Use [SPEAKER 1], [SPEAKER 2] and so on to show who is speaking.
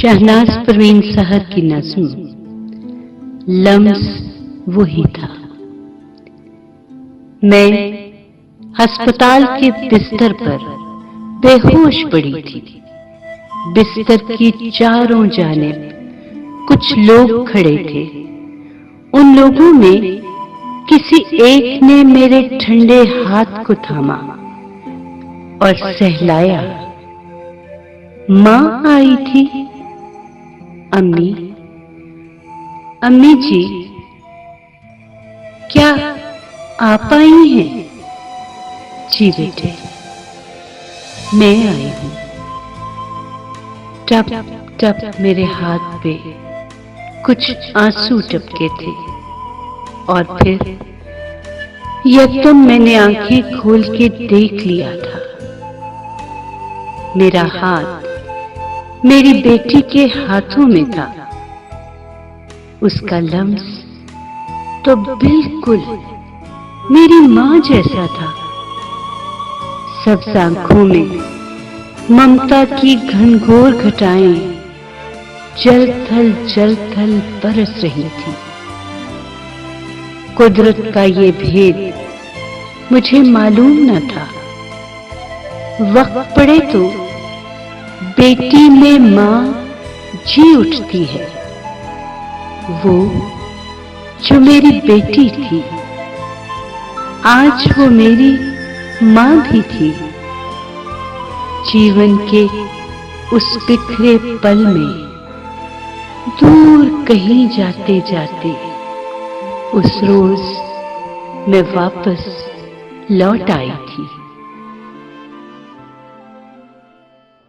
[SPEAKER 1] शहनाज परवीन सहर की नज़्म लम्स वही था। मैं अस्पताल के बिस्तर पर बेहोश पड़ी थी। बिस्तर की चारों जानिब कुछ लोग खड़े थे। उन लोगों में किसी एक ने मेरे ठंडे हाथ को थामा और सहलाया। माँ आई थी। अम्मी, अम्मी जी, क्या आप आई हैं? जी बेटे, मैं आई हूं। टप टप मेरे हाथ पे कुछ आंसू टपके थे और फिर यकदम मैंने आंखें खोल के देख लिया था। मेरा हाथ मेरी बेटी के हाथों में था। उसका लम्स तो बिल्कुल मेरी मां जैसा था। सब आंखों में ममता की घनघोर घटाएं जल थल बरस रही थी। कुदरत का ये भेद मुझे मालूम न था। वक्त पड़े तो बेटी में मां जी उठती है। वो जो मेरी बेटी थी, आज वो मेरी मां भी थी। जीवन के उस बिखरे पल में दूर कहीं जाते जाते उस रोज मैं वापस लौट आई थी।